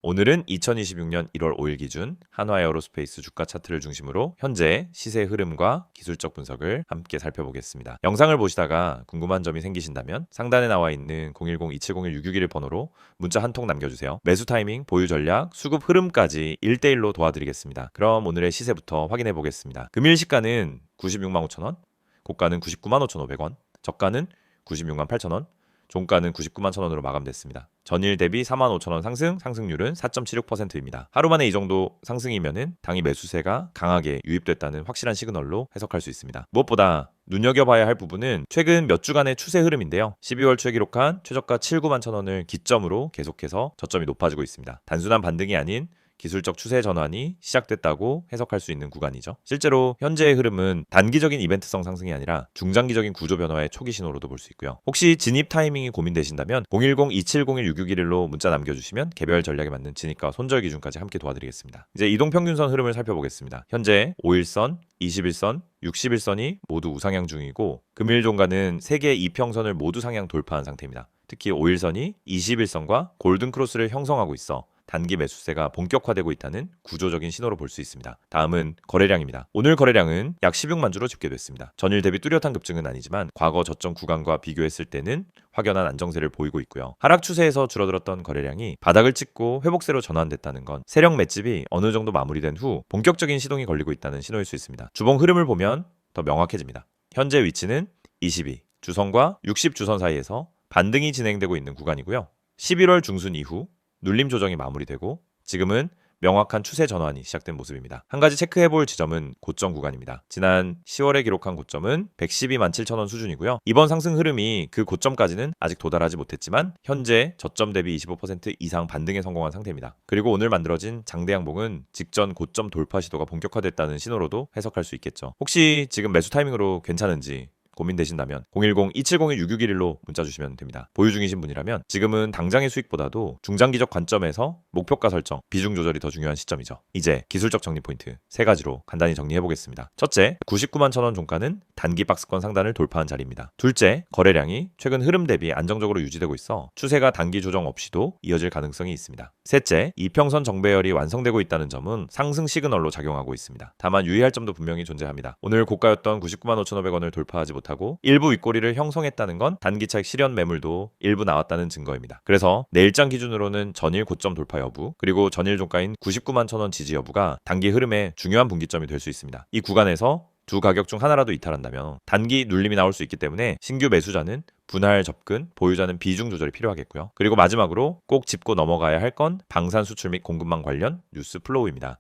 오늘은 2026년 1월 5일 기준 한화에어로스페이스 주가 차트를 중심으로 현재 시세 흐름과 기술적 분석을 함께 살펴보겠습니다. 영상을 보시다가 궁금한 점이 생기신다면 상단에 나와 있는 010-2701-661 번호로 문자 한 통 남겨주세요. 매수 타이밍, 보유 전략, 수급 흐름까지 1대1로 도와드리겠습니다. 그럼 오늘의 시세부터 확인해 보겠습니다. 금일 시가는 96만 5천원, 고가는 99만 5,500원, 저가는 96만 8천원, 종가는 99만 1,000원으로 마감됐습니다. 전일 대비 4만 5천원 상승, 상승률은 4.76%입니다. 하루 만에 이 정도 상승이면은 당일 매수세가 강하게 유입됐다는 확실한 시그널로 해석할 수 있습니다. 무엇보다 눈여겨봐야 할 부분은 최근 몇 주간의 추세 흐름인데요. 12월 초에 기록한 최저가 79만 1,000원을 기점으로 계속해서 저점이 높아지고 있습니다. 단순한 반등이 아닌 기술적 추세 전환이 시작됐다고 해석할 수 있는 구간이죠. 실제로 현재의 흐름은 단기적인 이벤트성 상승이 아니라 중장기적인 구조 변화의 초기 신호로도 볼 수 있고요. 혹시 진입 타이밍이 고민되신다면 010-2701-661로 문자 남겨주시면 개별 전략에 맞는 진입과 손절 기준까지 함께 도와드리겠습니다. 이제 이동평균선 흐름을 살펴보겠습니다. 현재 5일선, 21선, 61선이 모두 우상향 중이고 금일 종가는 3개의 이평선을 모두 상향 돌파한 상태입니다. 특히 5일선이 21선과 골든 크로스를 형성하고 있어 단기 매수세가 본격화되고 있다는 구조적인 신호로 볼 수 있습니다. 다음은 거래량입니다. 오늘 거래량은 약 16만 주로 집계됐습니다. 전일 대비 뚜렷한 급증은 아니지만 과거 저점 구간과 비교했을 때는 확연한 안정세를 보이고 있고요. 하락 추세에서 줄어들었던 거래량이 바닥을 찍고 회복세로 전환됐다는 건 세력 맷집이 어느 정도 마무리된 후 본격적인 시동이 걸리고 있다는 신호일 수 있습니다. 주봉 흐름을 보면 더 명확해집니다. 현재 위치는 22, 주선과 60 주선 사이에서 반등이 진행되고 있는 구간이고요. 11월 중순 이후 눌림 조정이 마무리되고 지금은 명확한 추세 전환이 시작된 모습입니다. 한 가지 체크해볼 지점은 고점 구간입니다. 지난 10월에 기록한 고점은 112만 7천원 수준이고요. 이번 상승 흐름이 그 고점까지는 아직 도달하지 못했지만 현재 저점 대비 25% 이상 반등에 성공한 상태입니다. 그리고 오늘 만들어진 장대 양봉은 직전 고점 돌파 시도가 본격화됐다는 신호로도 해석할 수 있겠죠. 혹시 지금 매수 타이밍으로 괜찮은지 고민되신다면 010-2701-661로 문자 주시면 됩니다. 보유 중이신 분이라면 지금은 당장의 수익보다도 중장기적 관점에서 목표가 설정, 비중 조절이 더 중요한 시점이죠. 이제 기술적 정리 포인트 3가지로 간단히 정리해 보겠습니다. 첫째, 99만 1,000원 종가는 단기 박스권 상단을 돌파한 자리입니다. 둘째, 거래량이 최근 흐름 대비 안정적으로 유지되고 있어 추세가 단기 조정 없이도 이어질 가능성이 있습니다. 셋째, 이평선 정배열이 완성되고 있다는 점은 상승 시그널로 작용하고 있습니다. 다만 유의할 점도 분명히 존재합니다. 오늘 고가였던 99만 5,500원을 돌파하지 못하고 일부 윗꼬리를 형성했다는 건 단기차익 실현 매물도 일부 나왔다는 증거입니다. 그래서 내일장 기준으로는 전일 고점 돌파 여부 그리고 전일 종가인 99만 1,000원 지지 여부가 단기 흐름의 중요한 분기점이 될 수 있습니다. 이 구간에서 두 가격 중 하나라도 이탈한다면 단기 눌림이 나올 수 있기 때문에 신규 매수자는 분할 접근, 보유자는 비중 조절이 필요하겠고요. 그리고 마지막으로 꼭 짚고 넘어가야 할 건 방산 수출 및 공급망 관련 뉴스 플로우입니다.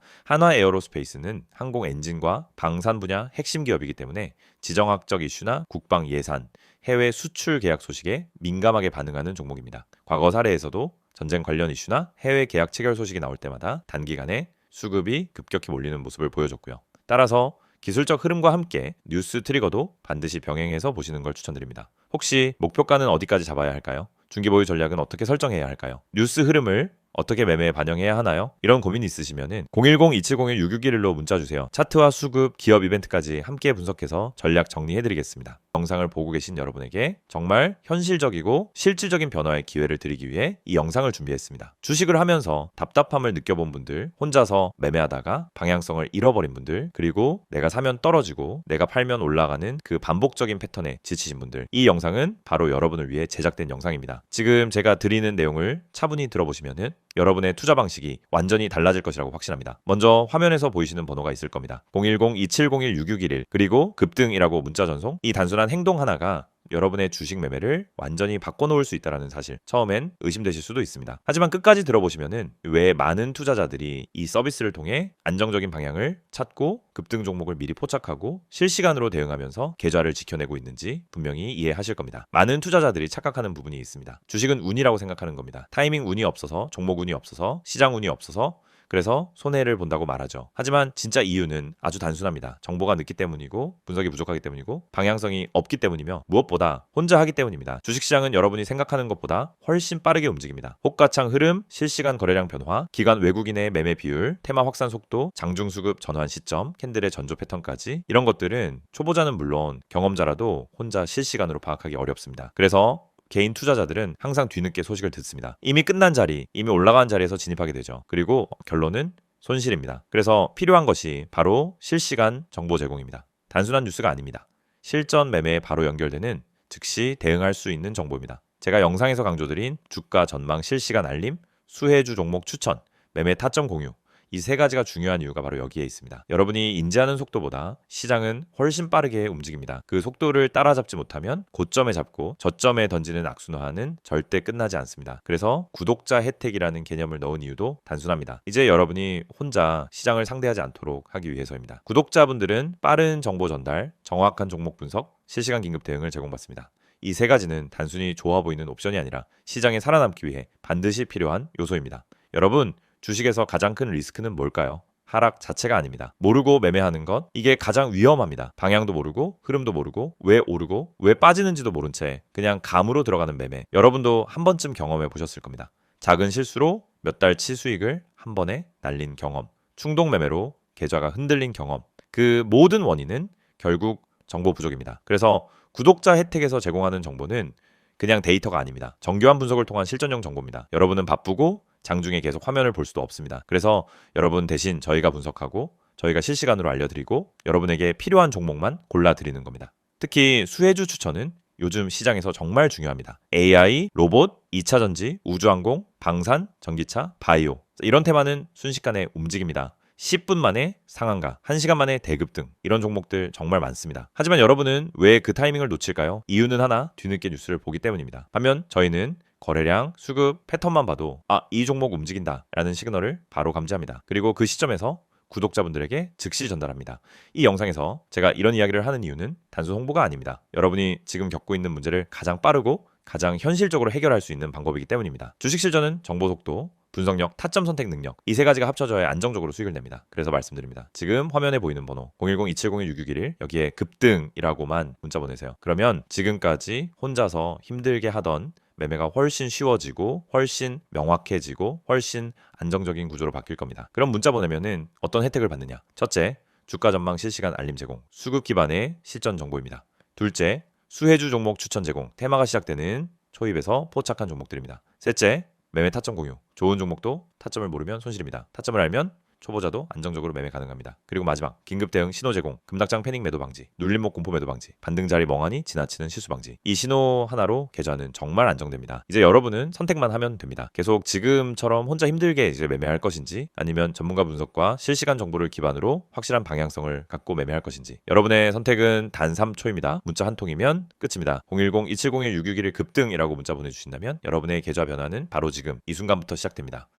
한화에어로스페이스는 항공 엔진과 방산 분야 핵심 기업이기 때문에 지정학적 이슈나 국방 예산, 해외 수출 계약 소식에 민감하게 반응하는 종목입니다. 과거 사례에서도 전쟁 관련 이슈나 해외 계약 체결 소식이 나올 때마다 단기간에 수급이 급격히 몰리는 모습을 보여줬고요. 따라서 기술적 흐름과 함께 뉴스 트리거도 반드시 병행해서 보시는 걸 추천드립니다. 혹시 목표가는 어디까지 잡아야 할까요? 중기보유 전략은 어떻게 설정해야 할까요? 뉴스 흐름을 어떻게 매매에 반영해야 하나요? 이런 고민이 있으시면은 010-2701-661로 문자 주세요. 차트와 수급, 기업 이벤트까지 함께 분석해서 전략 정리해드리겠습니다. 영상을 보고 계신 여러분에게 정말 현실적이고 실질적인 변화의 기회를 드리기 위해 이 영상을 준비했습니다. 주식을 하면서 답답함을 느껴본 분들, 혼자서 매매하다가 방향성을 잃어버린 분들, 그리고 내가 사면 떨어지고 내가 팔면 올라가는 그 반복적인 패턴에 지치신 분들, 이 영상은 바로 여러분을 위해 제작된 영상입니다. 지금 제가 드리는 내용을 차분히 들어보시면은 여러분의 투자 방식이 완전히 달라질 것이라고 확신합니다. 먼저 화면에서 보이시는 번호가 있을 겁니다. 010-2701-6611 그리고 급등이라고 문자 전송. 이 단순한 행동 하나가 여러분의 주식 매매를 완전히 바꿔놓을 수 있다는 사실 처음엔 의심되실 수도 있습니다. 하지만 끝까지 들어보시면은 왜 많은 투자자들이 이 서비스를 통해 안정적인 방향을 찾고 급등 종목을 미리 포착하고 실시간으로 대응하면서 계좌를 지켜내고 있는지 분명히 이해하실 겁니다. 많은 투자자들이 착각하는 부분이 있습니다. 주식은 운이라고 생각하는 겁니다. 타이밍 운이 없어서, 종목 운이 없어서, 시장 운이 없어서 그래서 손해를 본다고 말하죠. 하지만 진짜 이유는 아주 단순합니다. 정보가 늦기 때문이고 분석이 부족하기 때문이고 방향성이 없기 때문이며 무엇보다 혼자 하기 때문입니다. 주식시장은 여러분이 생각하는 것보다 훨씬 빠르게 움직입니다. 호가창 흐름, 실시간 거래량 변화, 기관 외국인의 매매 비율, 테마 확산 속도, 장중수급 전환 시점, 캔들의 전조 패턴까지 이런 것들은 초보자는 물론 경험자라도 혼자 실시간으로 파악하기 어렵습니다. 그래서 개인 투자자들은 항상 뒤늦게 소식을 듣습니다. 이미 끝난 자리, 이미 올라간 자리에서 진입하게 되죠. 그리고 결론은 손실입니다. 그래서 필요한 것이 바로 실시간 정보 제공입니다. 단순한 뉴스가 아닙니다. 실전 매매에 바로 연결되는 즉시 대응할 수 있는 정보입니다. 제가 영상에서 강조드린 주가 전망 실시간 알림, 수혜주 종목 추천, 매매 타점 공유, 이 세 가지가 중요한 이유가 바로 여기에 있습니다. 여러분이 인지하는 속도보다 시장은 훨씬 빠르게 움직입니다. 그 속도를 따라잡지 못하면 고점에 잡고 저점에 던지는 악순환은 절대 끝나지 않습니다. 그래서 구독자 혜택이라는 개념을 넣은 이유도 단순합니다. 이제 여러분이 혼자 시장을 상대하지 않도록 하기 위해서입니다. 구독자분들은 빠른 정보 전달, 정확한 종목 분석, 실시간 긴급 대응을 제공받습니다. 이 세 가지는 단순히 좋아 보이는 옵션이 아니라 시장에 살아남기 위해 반드시 필요한 요소입니다. 여러분, 주식에서 가장 큰 리스크는 뭘까요? 하락 자체가 아닙니다. 모르고 매매하는 것, 이게 가장 위험합니다. 방향도 모르고 흐름도 모르고 왜 오르고 왜 빠지는지도 모른 채 그냥 감으로 들어가는 매매. 여러분도 한 번쯤 경험해 보셨을 겁니다. 작은 실수로 몇 달치 수익을 한 번에 날린 경험, 충동 매매로 계좌가 흔들린 경험. 그 모든 원인은 결국 정보 부족입니다. 그래서 구독자 혜택에서 제공하는 정보는 그냥 데이터가 아닙니다. 정교한 분석을 통한 실전용 정보입니다. 여러분은 바쁘고 장중에 계속 화면을 볼 수도 없습니다. 그래서 여러분 대신 저희가 분석하고 저희가 실시간으로 알려드리고 여러분에게 필요한 종목만 골라드리는 겁니다. 특히 수혜주 추천은 요즘 시장에서 정말 중요합니다. AI, 로봇, 2차 전지, 우주항공, 방산, 전기차, 바이오 이런 테마는 순식간에 움직입니다. 10분 만에 상한가, 1시간 만에 대급 등 이런 종목들 정말 많습니다. 하지만 여러분은 왜 그 타이밍을 놓칠까요? 이유는 하나, 뒤늦게 뉴스를 보기 때문입니다. 반면 저희는 거래량, 수급, 패턴만 봐도 이 종목 움직인다 라는 시그널을 바로 감지합니다. 그리고 그 시점에서 구독자분들에게 즉시 전달합니다. 이 영상에서 제가 이런 이야기를 하는 이유는 단순 홍보가 아닙니다. 여러분이 지금 겪고 있는 문제를 가장 빠르고 가장 현실적으로 해결할 수 있는 방법이기 때문입니다. 주식 실전은 정보 속도, 분석력, 타점 선택 능력 이 세 가지가 합쳐져야 안정적으로 수익을 냅니다. 그래서 말씀드립니다. 지금 화면에 보이는 번호 010-2701-6611 여기에 급등이라고만 문자 보내세요. 그러면 지금까지 혼자서 힘들게 하던 매매가 훨씬 쉬워지고 훨씬 명확해지고 훨씬 안정적인 구조로 바뀔 겁니다. 그럼 문자 보내면은 어떤 혜택을 받느냐? 첫째, 주가 전망 실시간 알림 제공, 수급 기반의 실전 정보입니다. 둘째, 수혜주 종목 추천 제공, 테마가 시작되는 초입에서 포착한 종목들입니다. 셋째, 매매 타점 공유, 좋은 종목도 타점을 모르면 손실입니다. 타점을 알면 초보자도 안정적으로 매매 가능합니다. 그리고 마지막, 긴급 대응 신호 제공, 급락장 패닉 매도 방지, 눌림목 공포 매도 방지, 반등 자리 멍하니 지나치는 실수 방지. 이 신호 하나로 계좌는 정말 안정됩니다. 이제 여러분은 선택만 하면 됩니다. 계속 지금처럼 혼자 힘들게 이제 매매할 것인지 아니면 전문가 분석과 실시간 정보를 기반으로 확실한 방향성을 갖고 매매할 것인지. 여러분의 선택은 단 3초입니다. 문자 한 통이면 끝입니다. 010-2701-6611 급등이라고 문자 보내주신다면 여러분의 계좌 변화는 바로 지금 이 순간부터 시작됩니다.